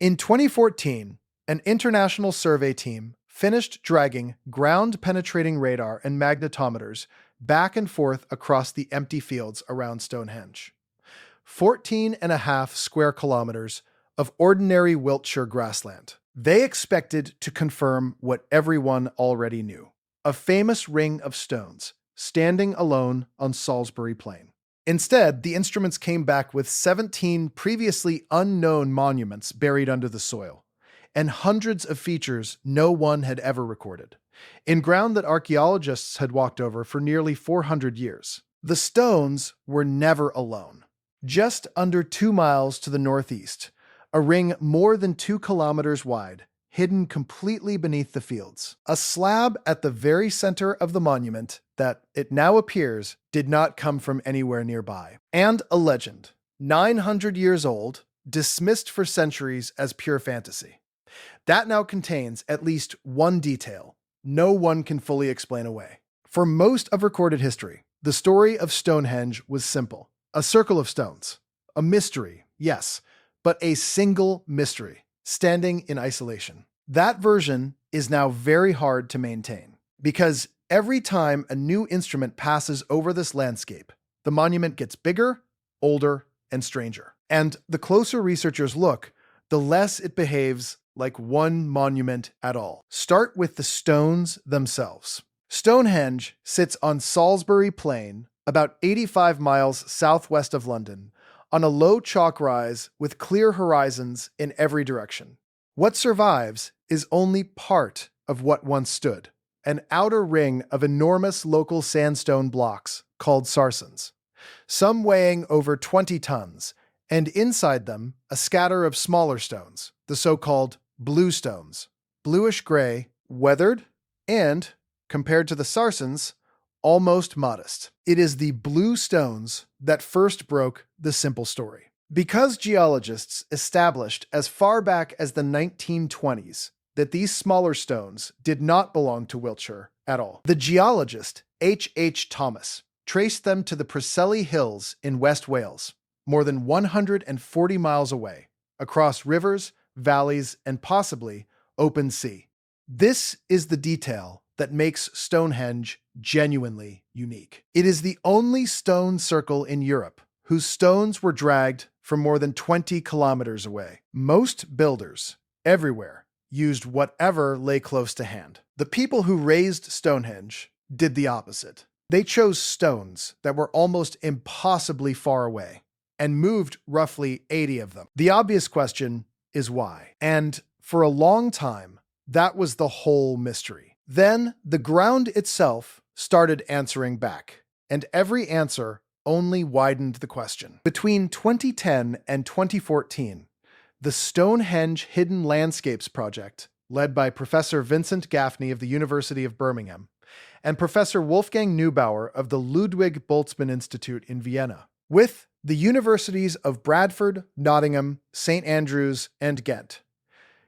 In 2014, an international survey team finished dragging ground-penetrating radar and magnetometers back and forth across the empty fields around Stonehenge. 14.5 square kilometers of ordinary Wiltshire grassland. They expected to confirm what everyone already knew: a famous ring of stones, standing alone on Salisbury Plain. Instead, the instruments came back with 17 previously unknown monuments buried under the soil, and hundreds of features no one had ever recorded, in ground that archaeologists had walked over for nearly 400 years. The stones were never alone. Just under 2 miles to the northeast, a ring more than 2 kilometers wide, hidden completely beneath the fields. A slab at the very center of the monument that, it now appears, did not come from anywhere nearby. And a legend, 900 years old, dismissed for centuries as pure fantasy. That now contains at least one detail no one can fully explain away. For most of recorded history, the story of Stonehenge was simple. A circle of stones. A mystery, yes, but a single mystery, standing in isolation. That version is now very hard to maintain, because every time a new instrument passes over this landscape, the monument gets bigger, older, and stranger. And the closer researchers look, the less it behaves like one monument at all. Start with the stones themselves. Stonehenge sits on Salisbury Plain, about 85 miles southwest of London, on a low chalk rise with clear horizons in every direction. What survives is only part of what once stood, an outer ring of enormous local sandstone blocks called sarsens, some weighing over 20 tons, and inside them a scatter of smaller stones, the so-called blue stones, bluish-gray, weathered, and, compared to the sarsens, almost modest. It is the blue stones that first broke the simple story. Because geologists established as far back as the 1920s that these smaller stones did not belong to Wiltshire at all, the geologist H. Thomas traced them to the Preseli Hills in West Wales, more than 140 miles away, across rivers, valleys, and possibly open sea. This is the detail that makes Stonehenge genuinely unique. It is the only stone circle in Europe whose stones were dragged from more than 20 kilometers away. Most builders, everywhere, used whatever lay close to hand. The people who raised Stonehenge did the opposite. They chose stones that were almost impossibly far away and moved roughly 80 of them. The obvious question is why? And for a long time, that was the whole mystery. Then the ground itself started answering back, and every answer only widened the question. Between 2010 and 2014, the Stonehenge Hidden Landscapes Project, led by Professor Vincent Gaffney of the University of Birmingham and Professor Wolfgang Neubauer of the Ludwig Boltzmann Institute in Vienna, with the universities of Bradford, Nottingham, St. Andrews, and Ghent,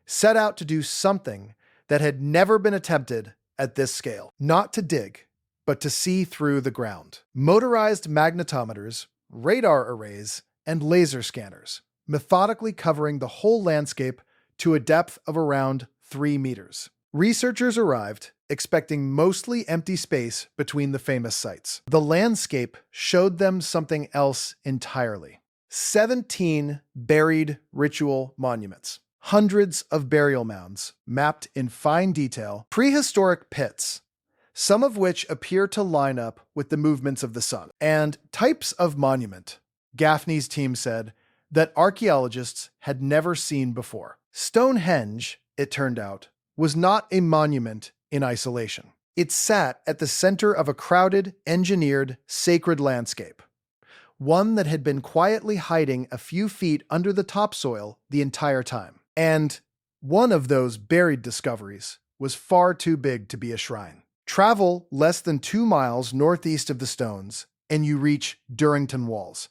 set out to do something that had never been attempted at this scale. Not to dig, but to see through the ground. Motorized magnetometers, radar arrays, and laser scanners, methodically covering the whole landscape to a depth of around 3 meters. Researchers arrived expecting mostly empty space between the famous sites. The landscape showed them something else entirely. 17 buried ritual monuments. Hundreds of burial mounds, mapped in fine detail, prehistoric pits, some of which appear to line up with the movements of the sun, and types of monument, Gaffney's team said, that archaeologists had never seen before. Stonehenge, it turned out, was not a monument in isolation. It sat at the center of a crowded, engineered, sacred landscape, one that had been quietly hiding a few feet under the topsoil the entire time. And one of those buried discoveries was far too big to be a shrine. Travel less than 2 miles northeast of the stones, and you reach Durrington Walls,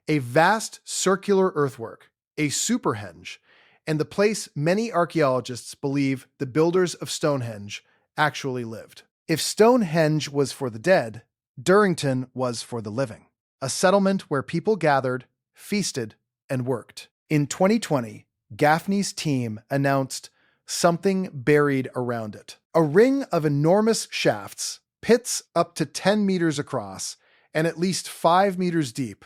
a vast circular earthwork, a superhenge, and the place many archaeologists believe the builders of Stonehenge actually lived. If Stonehenge was for the dead, Durrington was for the living, a settlement where people gathered, feasted, and worked. In 2020, Gaffney's team announced something buried around it. A ring of enormous shafts, pits up to 10 meters across and at least 5 meters deep,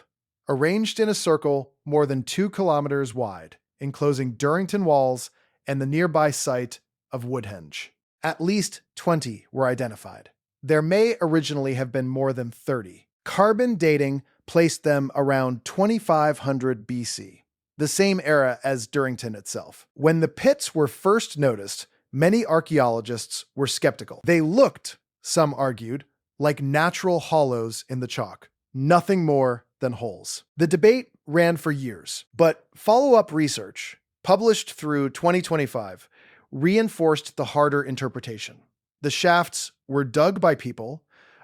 arranged in a circle more than 2 kilometers wide, enclosing Durrington Walls and the nearby site of Woodhenge. At least 20 were identified. There may originally have been more than 30. Carbon dating placed them around 2500 BC, the same era as Durrington itself. When the pits were first noticed, many archaeologists were skeptical. They looked, some argued, like natural hollows in the chalk, nothing more than holes. The debate ran for years, but follow-up research, published through 2025, reinforced the harder interpretation. The shafts were dug by people,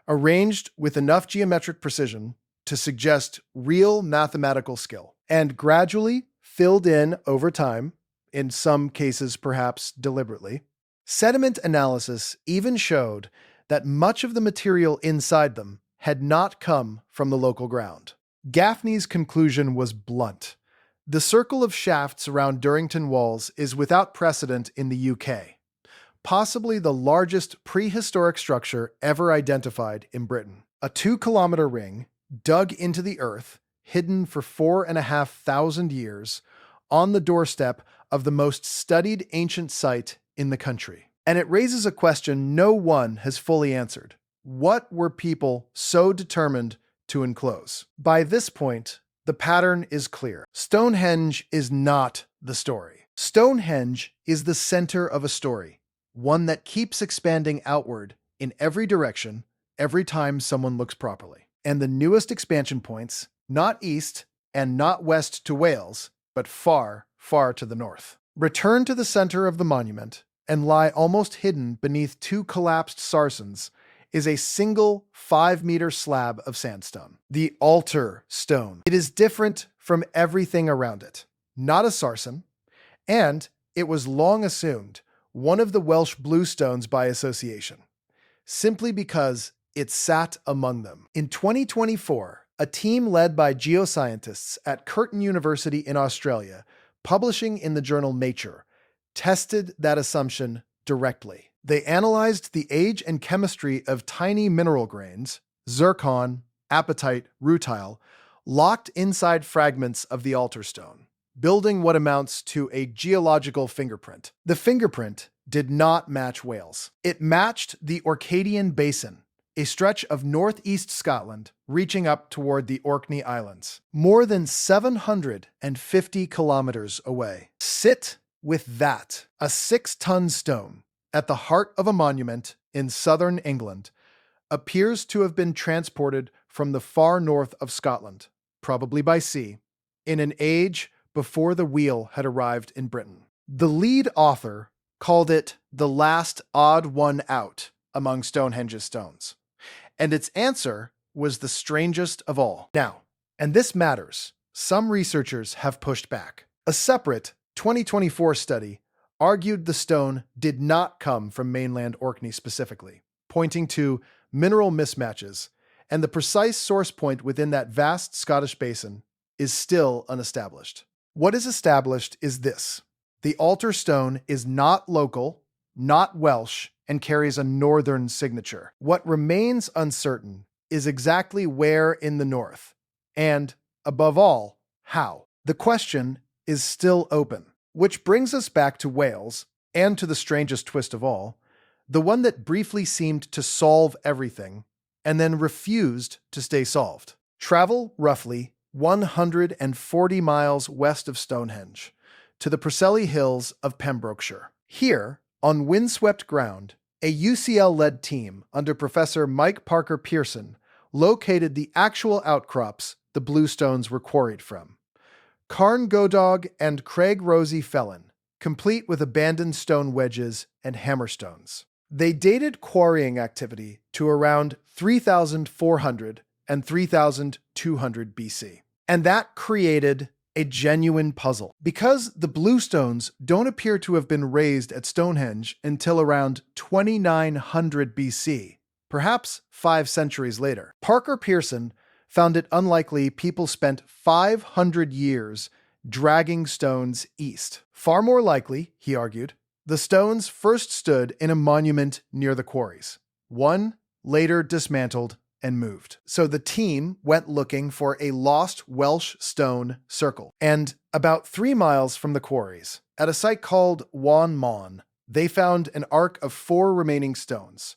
arranged with enough geometric precision to suggest real mathematical skill, and gradually filled in over time, in some cases perhaps deliberately. Sediment analysis even showed that much of the material inside them had not come from the local ground. Gaffney's conclusion was blunt. The circle of shafts around Durrington Walls is without precedent in the UK, possibly the largest prehistoric structure ever identified in Britain. A 2-kilometer ring dug into the earth, hidden for 4,500 years, on the doorstep of the most studied ancient site in the country. And it raises a question no one has fully answered. What were people so determined to enclose? By this point, the pattern is clear. Stonehenge is not the story. Stonehenge is the center of a story, one that keeps expanding outward in every direction every time someone looks properly. And the newest expansion points, not east and not west to Wales, but far, far to the north, return to the center of the monument and lie almost hidden beneath 2 collapsed sarsens is a single 5-meter slab of sandstone, the altar stone. It is different from everything around it, not a sarsen, and it was long assumed one of the Welsh bluestones by association, simply because it sat among them. In 2024, a team led by geoscientists at Curtin University in Australia, publishing in the journal Nature, tested that assumption directly. They analyzed the age and chemistry of tiny mineral grains, zircon, apatite, rutile, locked inside fragments of the altar stone, building what amounts to a geological fingerprint. The fingerprint did not match Wales. It matched the Orcadian Basin, a stretch of northeast Scotland reaching up toward the Orkney Islands, more than 750 kilometers away. Sit with that, a 6-ton stone at the heart of a monument in southern England appears to have been transported from the far north of Scotland, probably by sea, in an age before the wheel had arrived in Britain. The lead author called it the last odd one out among Stonehenge's stones, and its answer was the strangest of all. Now, and this matters, some researchers have pushed back. A separate 2024 study argued the stone did not come from mainland Orkney specifically, pointing to mineral mismatches, and the precise source point within that vast Scottish basin is still unestablished. What is established is this: the altar stone is not local, not Welsh, and carries a northern signature. What remains uncertain is exactly where in the north, and, above all, how. The question is still open. Which brings us back to Wales, and to the strangest twist of all, the one that briefly seemed to solve everything, and then refused to stay solved. Travel roughly 140 miles west of Stonehenge, to the Preseli Hills of Pembrokeshire. Here, on windswept ground, a UCL-led team under Professor Mike Parker Pearson located the actual outcrops the bluestones were quarried from. Carn Godog and Craig Rosie Felon, complete with abandoned stone wedges and hammerstones. They dated quarrying activity to around 3,400 and 3,200 BC. And that created a genuine puzzle. Because the bluestones don't appear to have been raised at Stonehenge until around 2900 BC, perhaps 5 centuries later, Parker Pearson found it unlikely people spent 500 years dragging stones east. Far more likely, he argued, the stones first stood in a monument near the quarries. One later dismantled and moved. So the team went looking for a lost Welsh stone circle. And about 3 miles from the quarries, at a site called Wan Mon, they found an arc of 4 remaining stones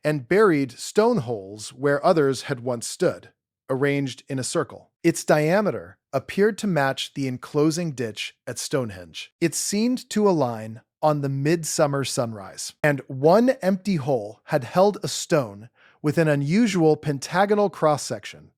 and buried stone holes where others had once stood, arranged in a circle. Its diameter appeared to match the enclosing ditch at Stonehenge. It seemed to align on the midsummer sunrise, and one empty hole had held a stone with an unusual pentagonal cross-section,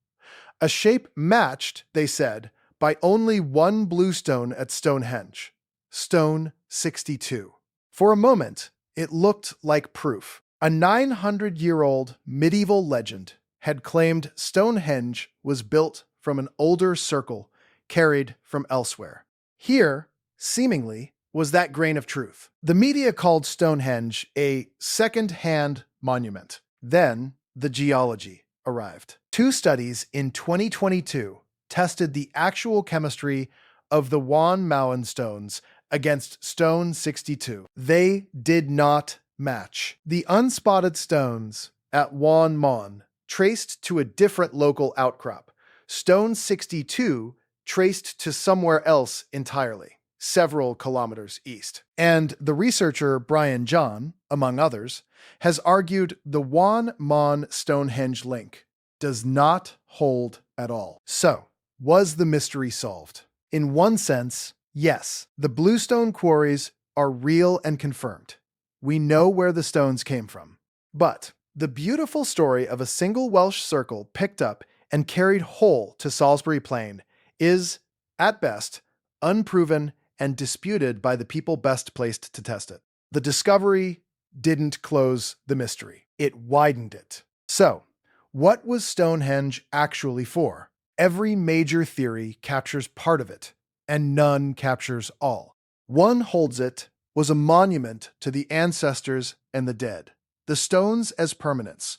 a shape matched, they said, by only one blue stone at Stonehenge, Stone 62. For a moment, it looked like proof. A 900-year-old medieval legend had claimed Stonehenge was built from an older circle carried from elsewhere. Here, seemingly, was that grain of truth. The media called Stonehenge a second-hand monument. Then, the geology arrived. 2 studies in 2022 tested the actual chemistry of the Wan Maon stones against Stone 62. They did not match. The unspotted stones at Wan Mon traced to a different local outcrop. Stone 62 traced to somewhere else entirely, several kilometers east. And the researcher Brian John, among others, has argued the Wan Mon Stonehenge link does not hold at all. So, was the mystery solved? In one sense, yes. The bluestone quarries are real and confirmed. We know where the stones came from. But the beautiful story of a single Welsh circle picked up and carried whole to Salisbury Plain is, at best, unproven and disputed by the people best placed to test it. The discovery didn't close the mystery. It widened it. So, what was Stonehenge actually for? Every major theory captures part of it, and none captures all. One holds it was a monument to the ancestors and the dead. The stones as permanence,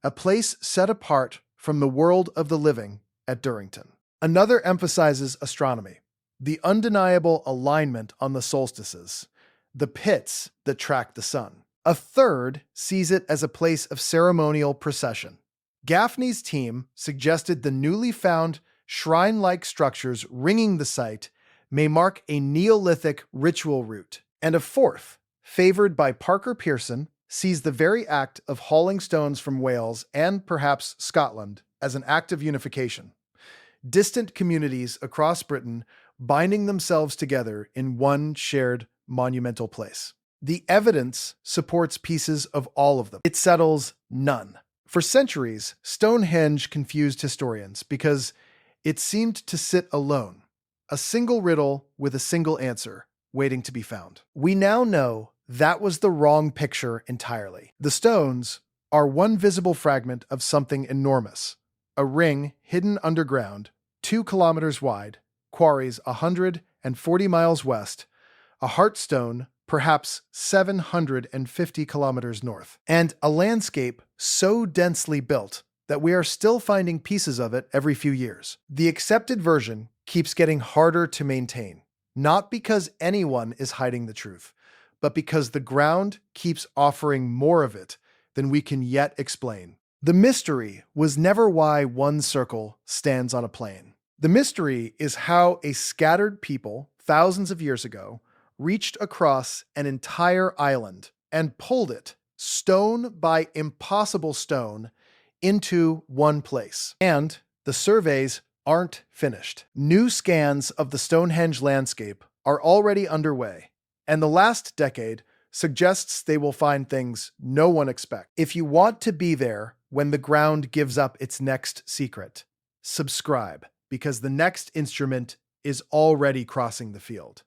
a place set apart from the world of the living at Durrington. Another emphasizes astronomy, the undeniable alignment on the solstices, the pits that track the sun. A third sees it as a place of ceremonial procession. Gaffney's team suggested the newly found shrine-like structures ringing the site may mark a Neolithic ritual route. And a fourth, favored by Parker Pearson, sees the very act of hauling stones from Wales and perhaps Scotland as an act of unification. Distant communities across Britain binding themselves together in one shared monumental place. The evidence supports pieces of all of them. It settles none. For centuries, Stonehenge confused historians because it seemed to sit alone, a single riddle with a single answer waiting to be found. We now know that was the wrong picture entirely. The stones are one visible fragment of something enormous, a ring hidden underground, 2 kilometers wide, quarries 140 miles west, a heartstone perhaps 750 kilometers north, and a landscape so densely built that we are still finding pieces of it every few years. The accepted version keeps getting harder to maintain, not because anyone is hiding the truth, but because the ground keeps offering more of it than we can yet explain. The mystery was never why one circle stands on a plain. The mystery is how a scattered people, thousands of years ago, reached across an entire island and pulled it, stone by impossible stone, into one place. And the surveys aren't finished. New scans of the Stonehenge landscape are already underway, and the last decade suggests they will find things no one expects. If you want to be there when the ground gives up its next secret, subscribe, because the next instrument is already crossing the field.